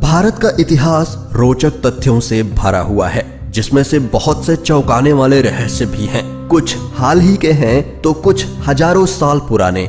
भारत का इतिहास रोचक तथ्यों से भरा हुआ है, जिसमें से बहुत से चौंकाने वाले रहस्य भी हैं। कुछ हाल ही के हैं तो कुछ हजारों साल पुराने।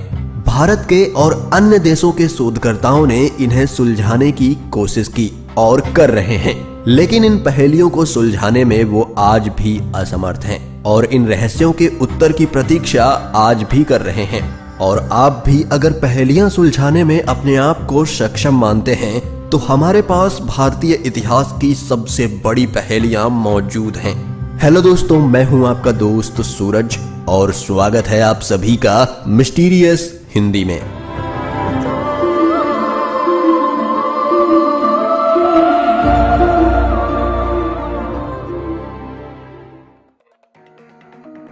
भारत के और अन्य देशों के शोधकर्ताओं ने इन्हें सुलझाने की कोशिश की और कर रहे हैं, लेकिन इन पहेलियों को सुलझाने में वो आज भी असमर्थ हैं और इन रहस्यों के उत्तर की प्रतीक्षा आज भी कर रहे हैं। और आप भी अगर पहेलियां सुलझाने में अपने आप को सक्षम मानते हैं तो हमारे पास भारतीय इतिहास की सबसे बड़ी पहेलियां मौजूद हैं। हेलो दोस्तों, मैं हूं आपका दोस्त सूरज और स्वागत है आप सभी का मिस्टीरियस हिंदी में।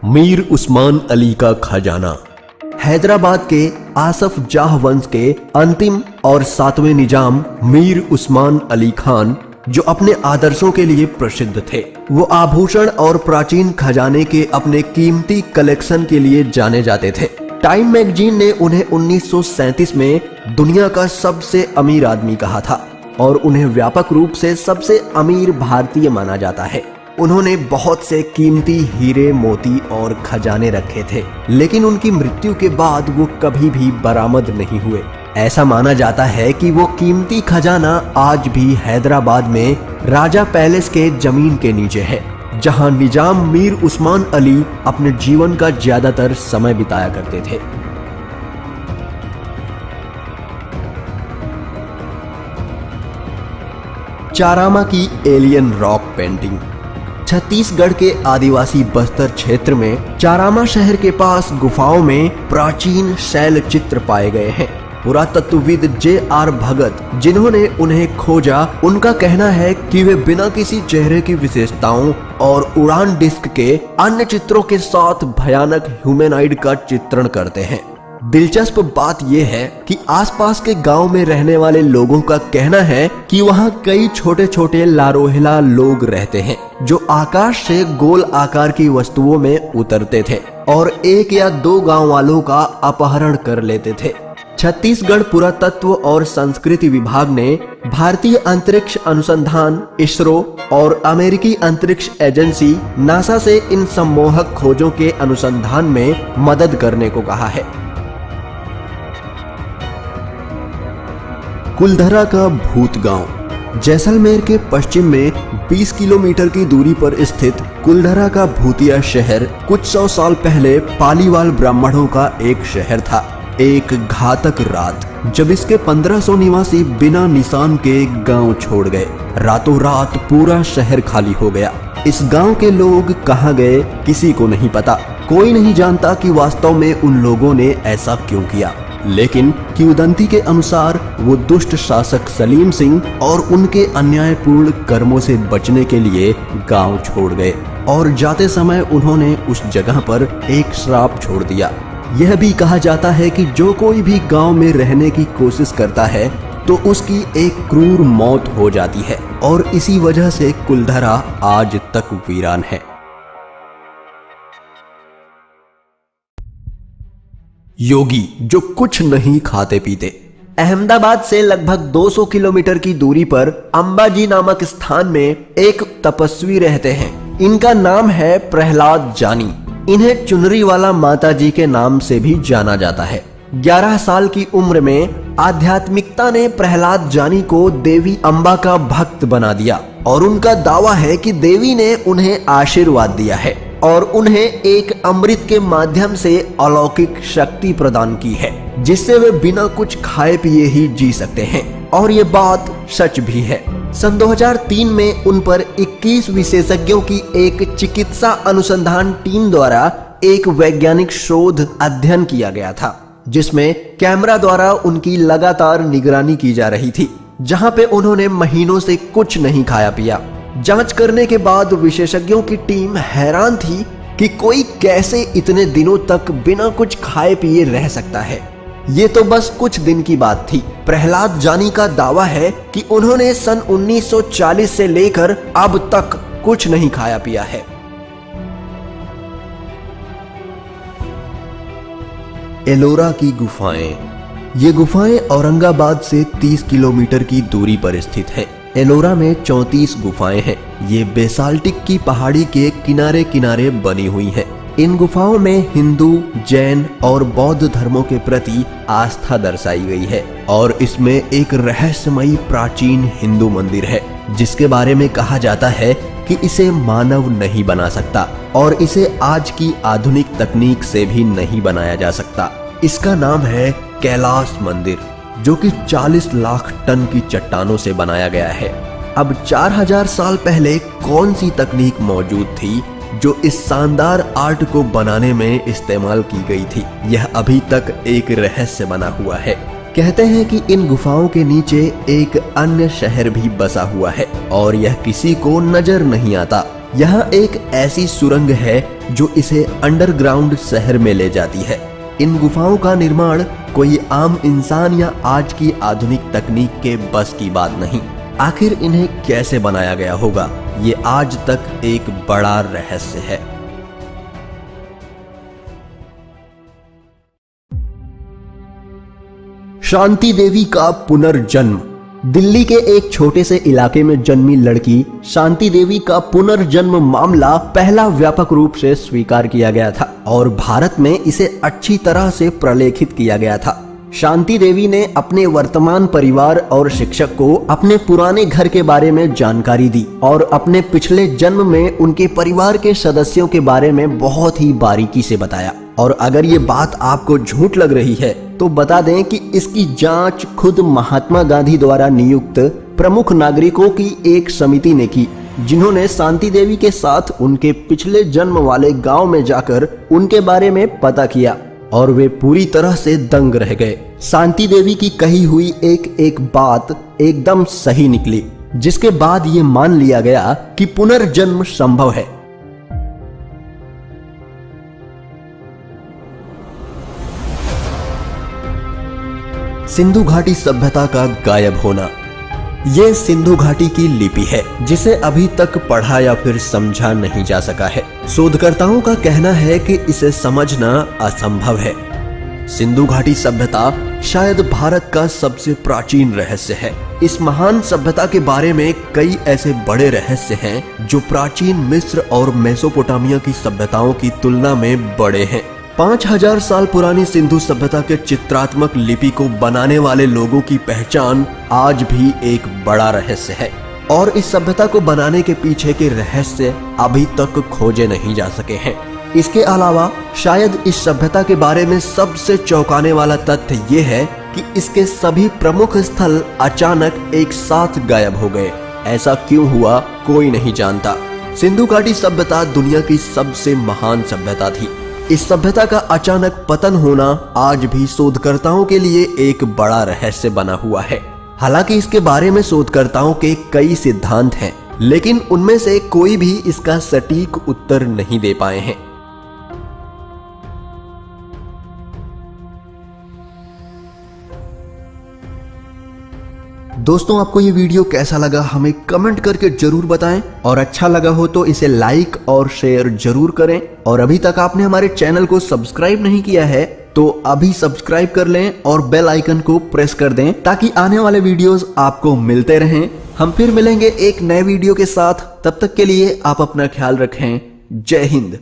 मीर उस्मान अली का खजाना। हैदराबाद के आसफ जाह वंश के अंतिम और 7वें निजाम मीर उस्मान अली खान, जो अपने आदर्शों के लिए प्रसिद्ध थे, वो आभूषण और प्राचीन खजाने के अपने कीमती कलेक्शन के लिए जाने जाते थे। टाइम मैगजीन ने उन्हें 1937 में दुनिया का सबसे अमीर आदमी कहा था और उन्हें व्यापक रूप से सबसे अमीर भारतीय माना जाता है। उन्होंने बहुत से कीमती हीरे, मोती और खजाने रखे थे, लेकिन उनकी मृत्यु के बाद वो कभी भी बरामद नहीं हुए। ऐसा माना जाता है कि वो कीमती खजाना आज भी हैदराबाद में राजा पैलेस के जमीन के नीचे है, जहां निजाम मीर उस्मान अली अपने जीवन का ज्यादातर समय बिताया करते थे। चारामा की एलियन रॉक पेंटिंग। छत्तीसगढ़ के आदिवासी बस्तर क्षेत्र में चारामा शहर के पास गुफाओं में प्राचीन शैल चित्र पाए गए हैं। पुरातत्वविद J.R. भगत, जिन्होंने उन्हें खोजा, उनका कहना है कि वे बिना किसी चेहरे की विशेषताओं और उड़ान डिस्क के अन्य चित्रों के साथ भयानक ह्यूमैनॉइड का चित्रण करते हैं। दिलचस्प बात यह है कि आसपास के गांव में रहने वाले लोगों का कहना है कि वहां कई छोटे छोटे लारोहिला लोग रहते हैं, जो आकाश से गोल आकार की वस्तुओं में उतरते थे और 1 या 2 गांव वालों का अपहरण कर लेते थे। छत्तीसगढ़ पुरातत्व और संस्कृति विभाग ने भारतीय अंतरिक्ष अनुसंधान इसरो और अमेरिकी अंतरिक्ष एजेंसी नासा से इन सम्मोहक खोजों के अनुसंधान में मदद करने को कहा है। कुलधरा का भूत गांव। जैसलमेर के पश्चिम में 20 किलोमीटर की दूरी पर स्थित कुलधरा का भूतिया शहर कुछ 100 साल पहले पालीवाल ब्राह्मणों का एक शहर था। एक घातक रात, जब इसके 1500 निवासी बिना निशान के गांव छोड़ गए, रातों रात पूरा शहर खाली हो गया। इस गांव के लोग कहां गए किसी को नहीं पता। कोई नहीं जानता कि वास्तव में उन लोगों ने ऐसा क्यों किया, लेकिन किंवदंती के अनुसार वो दुष्ट शासक सलीम सिंह और उनके अन्यायपूर्ण कर्मों से बचने के लिए गांव छोड़ गए और जाते समय उन्होंने उस जगह पर एक श्राप छोड़ दिया। यह भी कहा जाता है कि जो कोई भी गांव में रहने की कोशिश करता है तो उसकी एक क्रूर मौत हो जाती है और इसी वजह से कुलधरा आज तक वीरान है। योगी, जो कुछ नहीं खाते पीते। अहमदाबाद से लगभग 200 किलोमीटर की दूरी पर अंबाजी नामक स्थान में एक तपस्वी रहते हैं। इनका नाम है प्रहलाद जानी। इन्हें चुनरी वाला माताजी के नाम से भी जाना जाता है। 11 साल की उम्र में आध्यात्मिकता ने प्रहलाद जानी को देवी अंबा का भक्त बना दिया और उनका दावा है कि देवी ने उन्हें आशीर्वाद दिया है और उन्हें एक अमृत के माध्यम से अलौकिक शक्ति प्रदान की है, जिससे वे बिना कुछ खाए पिए ही जी सकते हैं। और ये बात सच भी है। सन 2003 में उन पर 21 विशेषज्ञों की एक चिकित्सा अनुसंधान टीम द्वारा एक वैज्ञानिक शोध अध्ययन किया गया था, जिसमें कैमरा द्वारा उनकी लगातार निगरानी की जा रही थी, जहां पे उन्होंने महीनों से कुछ नहीं खाया पिया। जांच करने के बाद विशेषज्ञों की टीम हैरान थी कि कोई कैसे इतने दिनों तक बिना कुछ खाए पिए रह सकता है। ये तो बस कुछ दिन की बात थी। प्रहलाद जानी का दावा है कि उन्होंने सन 1940 से लेकर अब तक कुछ नहीं खाया पिया है। एलोरा की गुफाएं। ये गुफाएं औरंगाबाद से 30 किलोमीटर की दूरी पर स्थित है। एलोरा में 34 गुफाएं हैं। ये बेसाल्टिक की पहाड़ी के किनारे किनारे बनी हुई हैं। इन गुफाओं में हिंदू, जैन और बौद्ध धर्मों के प्रति आस्था दर्शाई गई है और इसमें एक रहस्यमयी प्राचीन हिंदू मंदिर है जिसके बारे में कहा जाता है कि इसे मानव नहीं बना सकता और इसे आज की आधुनिक तकनीक से भी नहीं बनाया जा सकता। इसका नाम है कैलाश मंदिर, जो कि 40 लाख टन की चट्टानों से बनाया गया है। अब 4000 साल पहले कौन सी तकनीक मौजूद थी जो इस शानदार आर्ट को बनाने में इस्तेमाल की गई थी, यह अभी तक एक रहस्य बना हुआ है। कहते हैं कि इन गुफाओं के नीचे एक अन्य शहर भी बसा हुआ है और यह किसी को नजर नहीं आता। यहाँ एक ऐसी सुरंग है जो इसे अंडरग्राउंड शहर में ले जाती है। इन गुफाओं का निर्माण कोई आम इंसान या आज की आधुनिक तकनीक के बस की बात नहीं। आखिर इन्हें कैसे बनाया गया होगा, ये आज तक एक बड़ा रहस्य है। शांति देवी का पुनर्जन्म। दिल्ली के एक छोटे से इलाके में जन्मी लड़की शांति देवी का पुनर्जन्म मामला पहला व्यापक रूप से स्वीकार किया गया था और भारत में इसे अच्छी तरह से प्रलेखित किया गया था। शांति देवी ने अपने वर्तमान परिवार और शिक्षक को अपने पुराने घर के बारे में जानकारी दी और अपने पिछले जन्म में उनके परिवार के सदस्यों के बारे में बहुत ही बारीकी से बताया। और अगर ये बात आपको झूठ लग रही है तो बता दें कि इसकी जांच खुद महात्मा गांधी द्वारा नियुक्त प्रमुख नागरिकों की एक समिति ने की, जिन्होंने शांति देवी के साथ उनके पिछले जन्म वाले गांव में जाकर उनके बारे में पता किया और वे पूरी तरह से दंग रह गए। शांति देवी की कही हुई एक एक बात एकदम सही निकली, जिसके बाद ये मान लिया गया कि पुनर्जन्म संभव है। सिंधु घाटी सभ्यता का गायब होना। ये सिंधु घाटी की लिपि है जिसे अभी तक पढ़ा या फिर समझा नहीं जा सका है। शोधकर्ताओं का कहना है कि इसे समझना असंभव है। सिंधु घाटी सभ्यता शायद भारत का सबसे प्राचीन रहस्य है। इस महान सभ्यता के बारे में कई ऐसे बड़े रहस्य हैं जो प्राचीन मिस्र और मेसोपोटामिया की सभ्यताओं की तुलना में बड़े हैं। 5000 साल पुरानी सिंधु सभ्यता के चित्रात्मक लिपि को बनाने वाले लोगों की पहचान आज भी एक बड़ा रहस्य है और इस सभ्यता को बनाने के पीछे के रहस्य अभी तक खोजे नहीं जा सके हैं। इसके अलावा शायद इस सभ्यता के बारे में सबसे चौंकाने वाला तथ्य ये है कि इसके सभी प्रमुख स्थल अचानक एक साथ गायब हो गए। ऐसा क्यों हुआ, कोई नहीं जानता। सिंधु घाटी सभ्यता दुनिया की सबसे महान सभ्यता थी। इस सभ्यता का अचानक पतन होना आज भी शोधकर्ताओं के लिए एक बड़ा रहस्य बना हुआ है। हालांकि इसके बारे में शोधकर्ताओं के कई सिद्धांत हैं, लेकिन उनमें से कोई भी इसका सटीक उत्तर नहीं दे पाए हैं। दोस्तों, आपको ये वीडियो कैसा लगा हमें कमेंट करके जरूर बताएं और अच्छा लगा हो तो इसे लाइक और शेयर जरूर करें। और अभी तक आपने हमारे चैनल को सब्सक्राइब नहीं किया है तो अभी सब्सक्राइब कर लें और बेल आइकन को प्रेस कर दें ताकि आने वाले वीडियोस आपको मिलते रहें। हम फिर मिलेंगे एक नए वीडियो के साथ, तब तक के लिए आप अपना ख्याल रखें। जय हिंद।